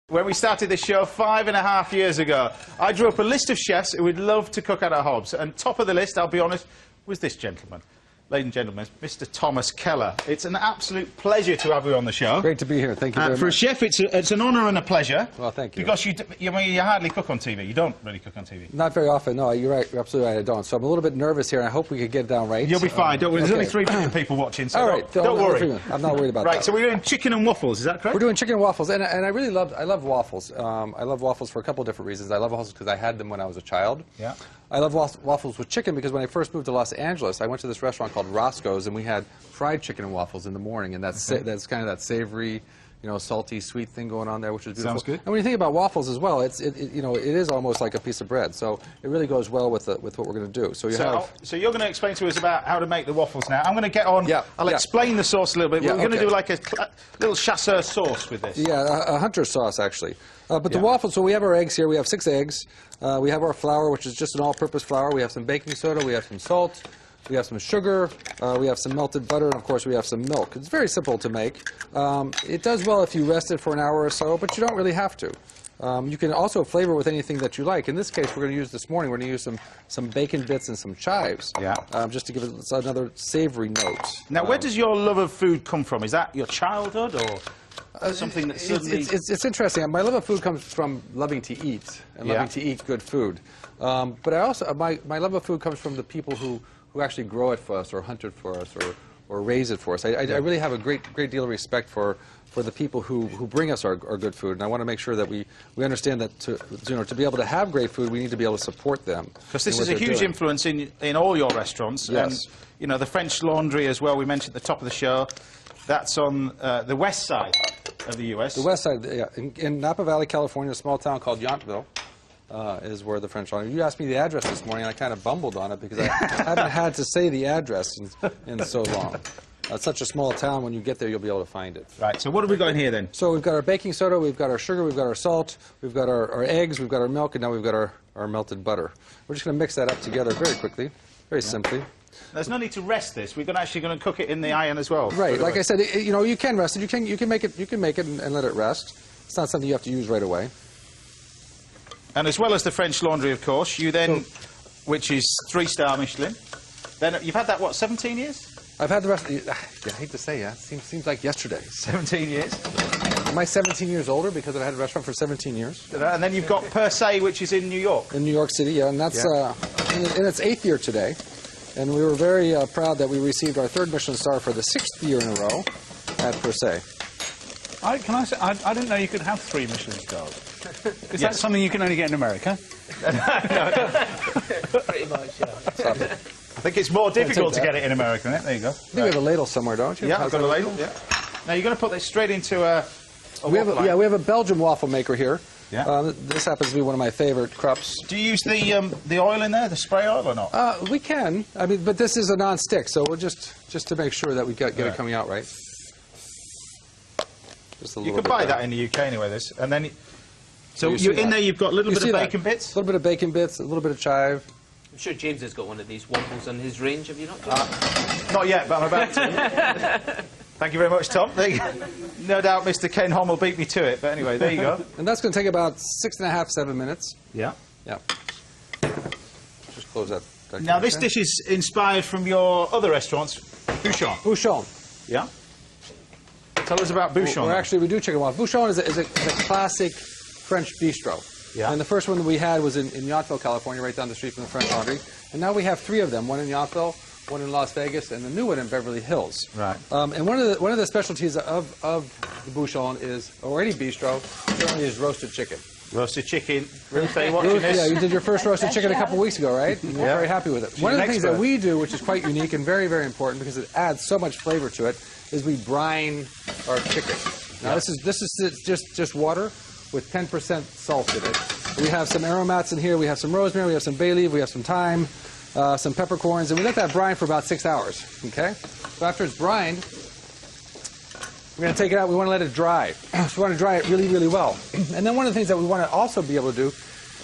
When we started this show 5.5 years ago, I drew up a list of chefs who would love to cook out at Hobbs, and top of the list, I'll be honest, was this gentleman. Ladies and gentlemen, Mr. Thomas Keller. It's an absolute pleasure to have you on the show. Great to be here. Thank you very much. For a chef, it's an honour and a pleasure. Well, thank you. Because you hardly cook on TV. You don't really cook on TV. Not very often, no. You're right. You're absolutely right, I don't. So I'm a little bit nervous here, and I hope we could get it down right. You'll be fine. Don't worry. There's okay. only 3 million people watching, so all right. don't worry. I'm not worried about that. Right, so we're doing chicken and waffles, is that correct? We're doing chicken and waffles, and I really love waffles. I love waffles for a couple of different reasons. I love waffles because I had them when I was a child. Yeah. I love waffles with chicken because when I first moved to Los Angeles, I went to this restaurant called Roscoe's, and we had fried chicken and waffles in the morning, and that's kind of that savory, salty, sweet thing going on there, which is beautiful. Sounds good. And when you think about waffles as well, it is almost like a piece of bread, so it really goes well with what we're going to do. So you're going to explain to us about how to make the waffles now. I'm going to get on. Yeah, I'll explain the sauce a little bit. Yeah, we're going to do like a little chasseur sauce with this. Yeah, a hunter sauce actually. But the waffles, so we have our eggs here. We have 6 eggs. We have our flour, which is just an all-purpose flour. We have some baking soda. We have some salt. We have some sugar. We have some melted butter, and of course we have some milk. It's very simple to make. It does well if you rest it for an hour or so, but you don't really have to. You can also flavor with anything that you like. In this case, we're going to use this morning. We're going to use some bacon bits and some chives. Yeah. Just to give it another savory note. Now, where does your love of food come from? Is that your childhood or? Something that suddenly... It's interesting. My love of food comes from loving to eat and loving to eat good food. But I also my love of food comes from the people who actually grow it for us or hunt it for us or raise it for us. I really have a great deal of respect for the people who bring us our good food, and I want to make sure that we understand that to be able to have great food, we need to be able to support them. Because this is a huge influence in all your restaurants. Yes. And, the French Laundry as well, we mentioned at the top of the show. That's on the west side of the U.S. The west side, yeah. In Napa Valley, California, a small town called Yountville is where the French Laundry. You asked me the address this morning, and I kind of bumbled on it because I haven't had to say the address in so long. It's such a small town, when you get there, you'll be able to find it. Right, so what have we got in here then? So we've got our baking soda, we've got our sugar, we've got our salt, we've got our eggs, we've got our milk, and now we've got our melted butter. We're just going to mix that up together very quickly, very simply. There's no need to rest this. We're actually going to cook it in the iron as well. Right, like I said, you can rest it. You can make it and let it rest. It's not something you have to use right away. And as well as the French Laundry, of course, you then, which is 3-star Michelin. Then you've had that, what, 17 years? I've had the rest. I hate to say, yeah, it seems like yesterday. 17 years. Am I 17 years older because I've had a restaurant for 17 years? And then you've got Per Se, which is in New York. In New York City, yeah, and that's in its 8th year today. And we were very proud that we received our 3rd Michelin star for the 6th year in a row at Per Se. Can I say, I didn't know you could have 3 Michelin stars. Is that something you can only get in America? Pretty much, yeah. I think it's more difficult to get it in America, isn't it? There you go. I think we have a ladle somewhere, don't you? Yeah, I've got a ladle, yeah. Now, you're going to put this straight into a we have a Belgian waffle maker here. Yeah. This happens to be one of my favorite crupps. Do you use the oil in there, the spray oil, or not? We can. I mean, but this is a non-stick, so we'll just to make sure that we get it coming out right. Just a little. You can buy that in the UK anyway. This and then. So in there you've got a little bit of bacon bits. A little bit of bacon bits, a little bit of chive. I'm sure James has got one of these waffles in his range. Have you not? Not yet, but I'm about to. Thank you very much, Tom. No doubt Mr. Ken Hom will beat me to it, but anyway, there you go. And that's going to take about 6.5, 7 minutes. Yeah. Yeah. Just close that. Now, this dish is inspired from your other restaurants, Bouchon. Bouchon. Yeah. Tell us about Bouchon. We do chicken waffle. Bouchon is a classic French bistro. Yeah. And the first one that we had was in Yountville, California, right down the street from the French Laundry. And now we have 3 of them, one in Yountville, one in Las Vegas, and a new one in Beverly Hills. Right. And one of the specialties of the Bouchon is, or any bistro, certainly is roasted chicken. Roasted chicken. Ruth, are you watching this? Yeah, you did your first roasted chicken a couple weeks ago, right? And we're very happy with it. One of the things that we do, which is quite unique and very, very important because it adds so much flavor to it, is we brine our chicken. Now this is just water with 10% salt in it. We have some aromats in here. We have some rosemary. We have some bay leaf. We have some thyme, some peppercorns, and we let that brine for about 6 hours. Okay. So after it's brined, we're going to take it out. We want to let it dry. So we want to dry it really, really well. And then one of the things that we want to also be able to do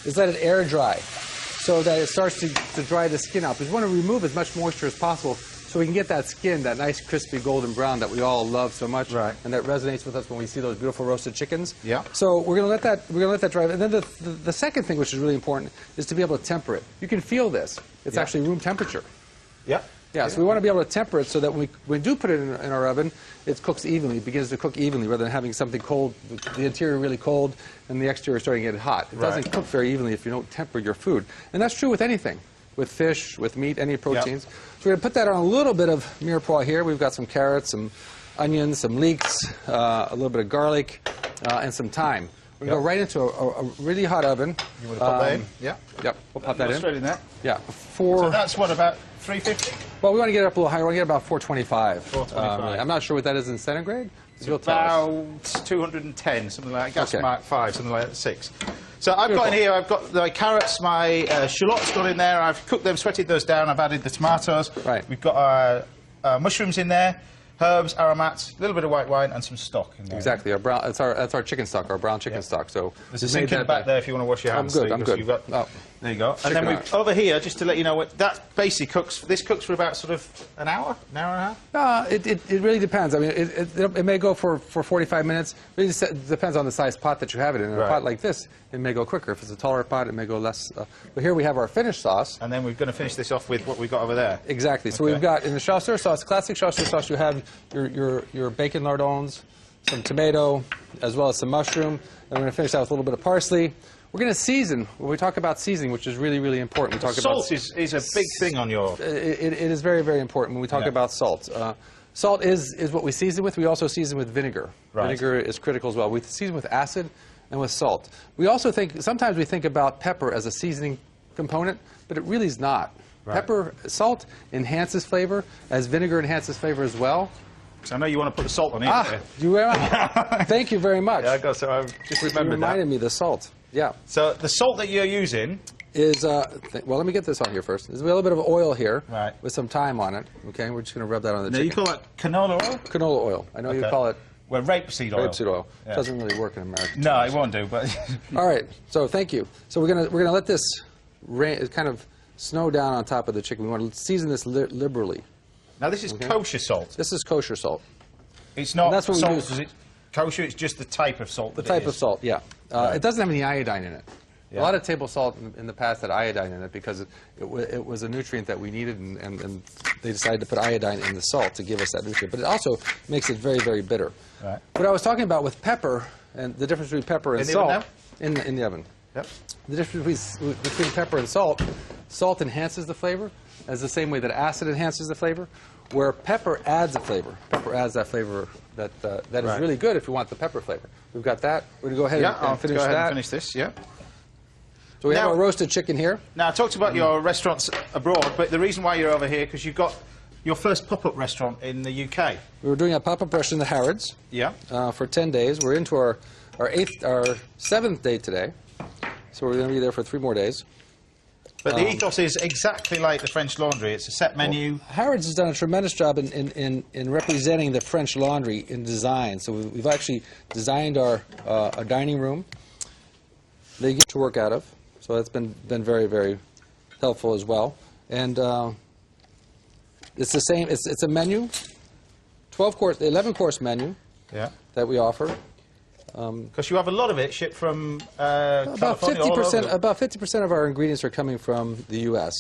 is let it air dry, so that it starts to dry the skin out. Because we want to remove as much moisture as possible, so we can get that skin, that nice crispy golden brown that we all love so much, Right. and that resonates with us when we see those beautiful roasted chickens. Yeah. So we're going to let that dry. And then the second thing, which is really important, is to be able to temper it. You can feel this. It's actually room temperature. Yeah. Yeah, so we want to be able to temper it so that when we do put it in our oven, it cooks evenly. It begins to cook evenly rather than having something cold, the interior really cold, and the exterior starting to get hot. It doesn't cook very evenly if you don't temper your food. And that's true with anything, with fish, with meat, any proteins. So we're going to put that on a little bit of mirepoix here. We've got some carrots, some onions, some leeks, a little bit of garlic, and some thyme. We're going to go right into a really hot oven. You want to pop that in? Yeah. Yep, we'll pop that in. Straight in there. Yeah. So that's what, about 350? Well, we want to get it up a little higher. We want to get about 425. 425. I'm not sure what that is in centigrade. So you'll tell us. About 210, something like that. Gas Mark 5, something like that, 6. So I've Beautiful. got in here, I've got my carrots, my shallots got in there. I've cooked them, sweated those down. I've added the tomatoes. Right. We've got our mushrooms in there, herbs, aromats, a little bit of white wine, and some stock in there. Exactly. Our brown. That's our chicken stock, our brown chicken stock. So there's a sink in the back there if you want to wash your hands. I'm good. You've got, there you go. And then Chicken over here, just to let you know, that basically cooks. This cooks for about sort of an hour and a half. It really depends. I mean, it may go for 45 minutes. It really depends on the size pot that you have it in. In a pot like this, it may go quicker. If it's a taller pot, it may go less. But here we have our finished sauce. And then we're going to finish this off with what we've got over there. Exactly. So we've got, in the chasseur sauce, classic chasseur sauce, you have your bacon lardons, some tomato, as well as some mushroom. And we're going to finish that with a little bit of parsley. We're going to season. When we talk about seasoning, which is really, really important, we talk salt about is a big thing on your. It is very, very important when we talk about salt. Salt is what we season with. We also season with vinegar. Right. Vinegar is critical as well. We season with acid and with salt. We also sometimes we think about pepper as a seasoning component, but it really is not. Right. Salt enhances flavor, as vinegar enhances flavor as well. So I know you want to put the salt on it. Thank you very much. Yeah, I got so I just remembered You reminded me of the salt. Yeah. So the salt that you're using is, well, let me get this on here first. There's a little bit of oil here with some thyme on it. Okay, we're just going to rub that on the chicken. You call it canola oil? Canola oil. I know you call it well, rapeseed oil. Rapeseed oil. Yeah. Doesn't really work in America. No, it won't do. But all right. So thank you. So we're gonna let this kind of snow down on top of the chicken. We want to season this liberally. Now this is kosher salt. This is kosher salt. It's not that's what salt. We use. Is it kosher? It's just the type of salt. The type of salt. Yeah. Right. It doesn't have any iodine in it. Yeah. A lot of table salt in the past had iodine in it because it was a nutrient that we needed, and they decided to put iodine in the salt to give us that nutrient. But it also makes it very, very bitter. Right. What I was talking about with pepper and the difference between pepper and salt in the oven. Yep. The difference between pepper and salt enhances the flavor, as the same way that acid enhances the flavor, where pepper adds a flavor. Pepper adds that flavor that is really good if you want the pepper flavor. We've got that. We're going to go ahead and finish that. And finish this, yeah. So we have our roasted chicken here. Now, I talked about your restaurants abroad, but the reason why you're over here, because you've got your first pop-up restaurant in the UK. We were doing a pop-up restaurant in the Harrods. Yeah. For 10 days. We're into our 7th day today. So we're going to be there for 3 more days. But the ethos is exactly like the French Laundry. It's a set menu. Well, Harrods has done a tremendous job in representing the French Laundry in design. So we've actually designed our a dining room that you get to work out of. So that's been very, very helpful as well. And it's the same. It's a menu, 11-course menu that we offer. Because you have a lot of it shipped from about 50%. About 50% of our ingredients are coming from the U.S.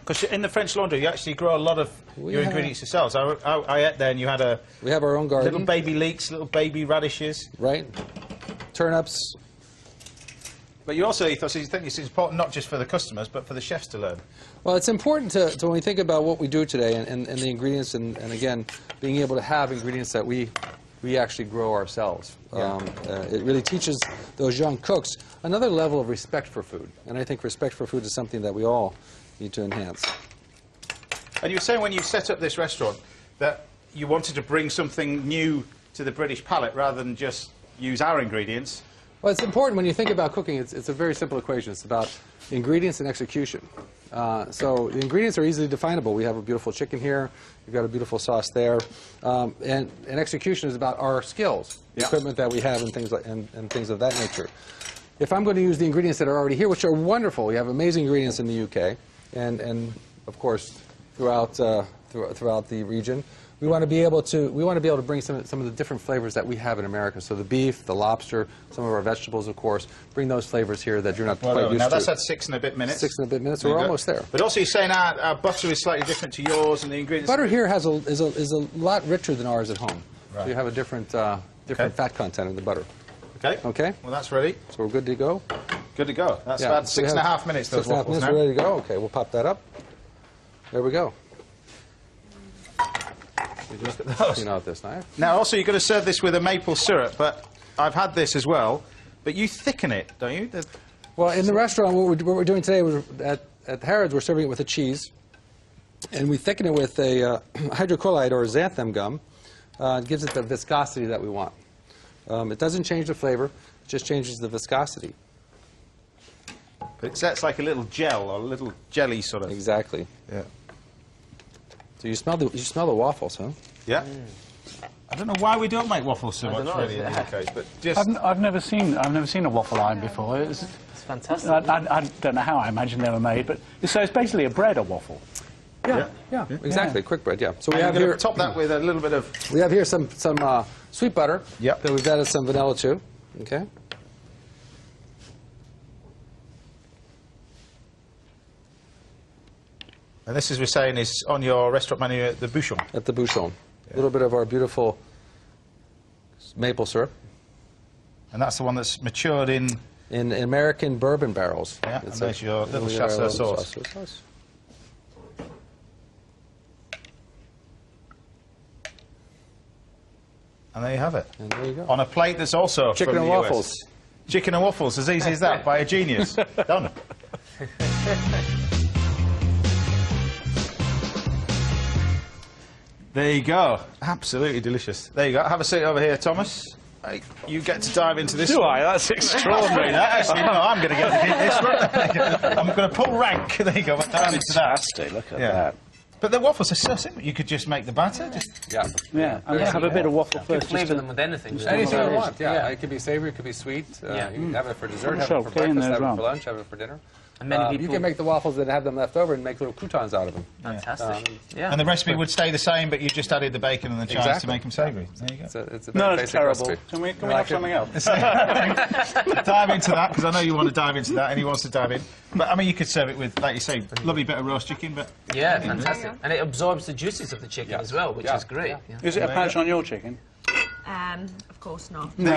Because in the French Laundry, you actually grow a lot of your ingredients yourselves. I ate there, and you had we have our own garden. Little baby leeks, little baby radishes. Right. Turnips. But you also ethos is you think it's important not just for the customers, but for the chefs to learn. Well, it's important to when we think about what we do today and the ingredients, and again, being able to have ingredients that we actually grow ourselves. It really teaches those young cooks another level of respect for food. And I think respect for food is something that we all need to enhance. And you were saying when you set up this restaurant that you wanted to bring something new to the British palate rather than just use our ingredients. Well, it's important when you think about cooking. It's a very simple equation. It's about ingredients and execution. So the ingredients are easily definable. We have a beautiful chicken here. We've got a beautiful sauce there. And execution is about our skills, the equipment that we have, and things of that nature. If I'm going to use the ingredients that are already here, which are wonderful, we have amazing ingredients in the UK, and of course throughout throughout the region. We want to be able to bring some of the different flavors that we have in America. So the beef, the lobster, some of our vegetables, of course, bring those flavors here that you're not quite used to. Now that's at 6 and a bit minutes. 6 and a bit minutes. We're almost there. But also, you're saying our butter is slightly different to yours, and the ingredients. Butter here is a lot richer than ours at home. Right. So you have a different fat content in the butter. Okay. Okay. Well, that's ready. So we're good to go. Good to go. That's about 6.5 minutes. Those 6.5 minutes. We're ready to go. Okay, we'll pop that up. There we go. Look at those. You know with this knife. Now, also, you've got to serve this with a maple syrup, but I've had this as well. But you thicken it, don't you? Well, in the restaurant, what we're doing today at Harrods, we're serving it with a cheese, and we thicken it with a hydrocolloid or xanthan gum. It gives it the viscosity that we want. It doesn't change the flavor; it just changes the viscosity. But that's like a little gel or a little jelly sort of. Exactly. Yeah. So you smell the waffles, huh? Yeah. I don't know why we don't make waffles so much really in the UK, but just I've never seen a waffle iron before. It's fantastic. I don't know how I imagine they were made, but so it's basically a bread or waffle. Yeah, exactly. Quick bread, yeah. So we and have you're here gonna top that with a little bit of. We have here some sweet butter. Yep. That we've added some vanilla to. Okay. And this, as we're saying, is on your restaurant menu at the Bouchon. At the Bouchon. A little bit of our beautiful maple syrup. And that's the one that's matured in American bourbon barrels. Yeah, and there's your little chasseur sauce. And there you have it. And there you go. On a plate that's also Chicken from and the waffles. US. Chicken and waffles, as easy as that, by a genius. Done. There you go. Absolutely delicious. There you go. Have a seat over here, Thomas. Hey, you get to dive into this. Do one. I? That's extraordinary. Actually, no, I'm going to get to keep this one. I'm going to pull rank. There you go. Dive into that. Fantastic. Look at that. But the waffles are so simple. You could just make the batter. Just Yeah. I'm going to have a bit of waffle You can first. flavour them with anything. Anything you want, yeah. It could be savory, it could be sweet. Yeah. You can have it for dessert, have Sure, it for okay, in breakfast, there have as it for well. lunch, have it for dinner. And many people. You can make the waffles that have them left over and make little croutons out of them. Fantastic. Yeah. And the recipe would stay the same, but you just added the bacon and the chives to make them savoury. There you go. It's a very No, it's basic terrible. recipe. Can we have something else? Dive into that, because I know you want to dive into that, and he wants to dive in. But, I mean, you could serve it with, like you say, lovely bit of roast chicken, but... Yeah, fantastic. And it absorbs the juices of the chicken as well, which is great. Yeah. Is it a patch on your chicken? Of course not. No.